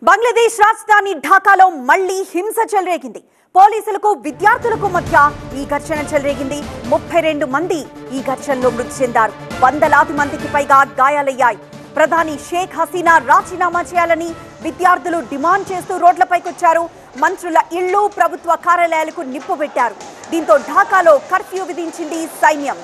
బంగ్లాదేశ్ రాజధాని ఢాకాలో మళ్లీ హింస చెలరేగింది. పోలీసులకు విద్యార్థులకు మధ్య ఈ ఘర్షణ చెలరేగింది. 32 మంది ఈ ఘర్షణలో మృతి చెందారు. వందలాది మందికి పైగా గాయాలయ్యాయి. ప్రధాని షేక్ హసీనా రాజీనామా చేయాలని విద్యార్థులు డిమాండ్ చేస్తూ రోడ్లపైకొచ్చారు. మంత్రుల ఇళ్లు, ప్రభుత్వ కార్యాలయాలకు నిప్పు పెట్టారు. దీంతో ఢాకాలో కర్ఫ్యూ విధించింది సైన్యం.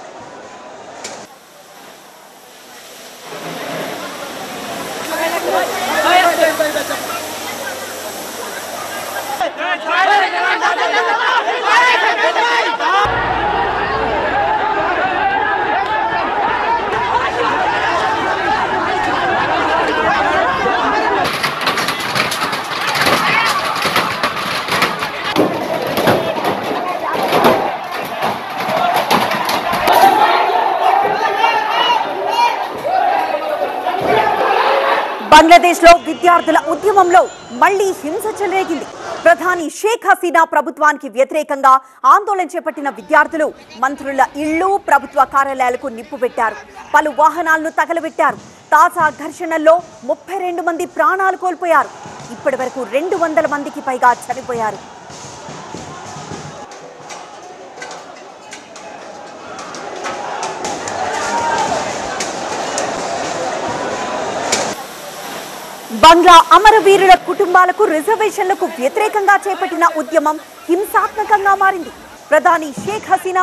బంగ్లాదేశ్ లో విద్యార్థుల ఉద్యమంలో మళ్లీ హింస చెలరేగింది. ప్రధాని షేక్ హసీనా ప్రభుత్వానికి వ్యతిరేకంగా ఆందోళన చేపట్టిన విద్యార్థులు మంత్రుల ఇళ్లు, ప్రభుత్వ కార్యాలయాలకు నిప్పు పెట్టారు. పలు వాహనాలను తగలబెట్టారు. తాజా ఘర్షణల్లో 32 మంది ప్రాణాలు కోల్పోయారు. ఇప్పటి వరకు 200 మందికి పైగా చనిపోయారు. బంగ్లా అమరవీరుల కుటుంబాలకు రిజర్వేషన్లకు వ్యతిరేకంగా చేపట్టిన ఉద్యమం హింసాత్మకంగా మారింది. ప్రధాని షేక్ హసీనా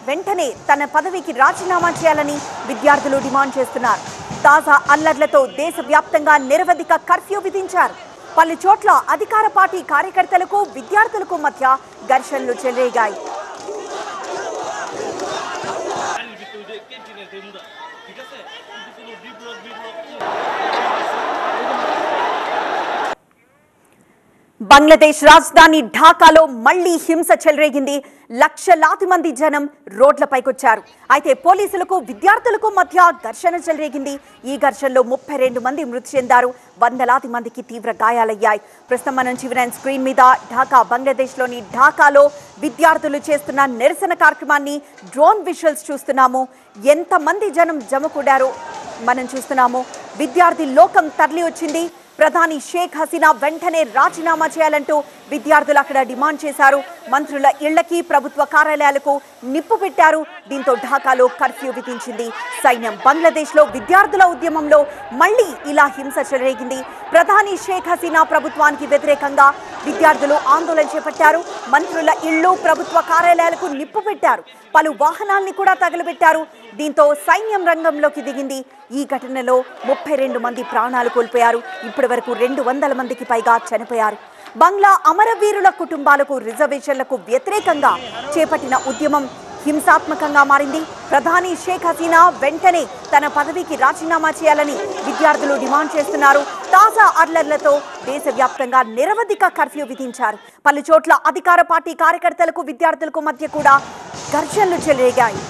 వెంటనే తన పదవికి రాజీనామా చేయాలని విద్యార్థులు డిమాండ్ చేస్తున్నారు. తాజా అల్లర్లతో దేశవ్యాప్తంగా నిరవధిక కర్ఫ్యూ విధించారు. పలు చోట్ల అధికార పార్టీ కార్యకర్తలకు, విద్యార్థులకు మధ్య ఘర్షణలు చెలరేగాయి. బంగ్లాదేశ్ రాజధాని ఢాకాలో మళ్లీ హింస చెలరేగింది. లక్షలాది మంది జనం రోడ్లపైకొచ్చారు. అయితే పోలీసులకు, విద్యార్థులకు మధ్య ఘర్షణ చెలరేగింది. ఈ ఘర్షణలో 32 మంది మృతి చెందారు. వందలాది మందికి తీవ్ర గాయాలయ్యాయి. ప్రస్తుతం మనం చూసిన స్క్రీన్ మీద ఢాకా, బంగ్లాదేశ్లోని ఢాకాలో విద్యార్థులు చేస్తున్న నిరసన కార్యక్రమాన్ని డ్రోన్ విజువల్స్ చూస్తున్నాము. ఎంతమంది జనం జమకూడారో మనం చూస్తున్నాము. విద్యార్థి లోకం తరలి వచ్చింది. ప్రధాని షేక్ హసీనా వెంటనే రాజీనామా చేయాలంటూ విద్యార్థులు అక్కడ డిమాండ్ చేశారు. మంత్రుల ఇళ్లకి, ప్రభుత్వ కార్యాలయాలకు నిప్పు పెట్టారు. దీంతో ఢాకాలో కర్ఫ్యూ విధించింది సైన్యం. బంగ్లాదేశ్లో విద్యార్థుల ఉద్యమంలో మళ్లీ ఇలా హింస చెలరేగింది. ప్రధాని షేక్ హసీనా ప్రభుత్వానికి వ్యతిరేకంగా విద్యార్థులు ఆందోళన చేపట్టారు. మంత్రుల ఇళ్లు, ప్రభుత్వ కార్యాలయాలకు నిప్పు పెట్టారు. పలు వాహనాల్ని కూడా తగలబెట్టారు. దీంతో సైన్యం రంగంలోకి దిగింది. ఈ ఘటనలో 32 మంది ప్రాణాలు కోల్పోయారు. ఇప్పటి వరకు 200 మందికి పైగా చనిపోయారు. బంగ్లా అమరవీరుల కుటుంబాలకు రిజర్వేషన్లకు వ్యతిరేకంగా చేపట్టిన ఉద్యమం హింసాత్మకంగా మారింది. ప్రధాని షేక్ హసీనా వెంటనే తన పదవికి రాజీనామా చేయాలని విద్యార్థులు డిమాండ్ చేస్తున్నారు. తాజా అల్లర్లతో దేశవ్యాప్తంగా నిరవధిక కర్ఫ్యూ విధించారు. పలు చోట్ల అధికార పార్టీ కార్యకర్తలకు, విద్యార్థులకు మధ్య కూడా ఘర్షణలు చెలరేగాయి.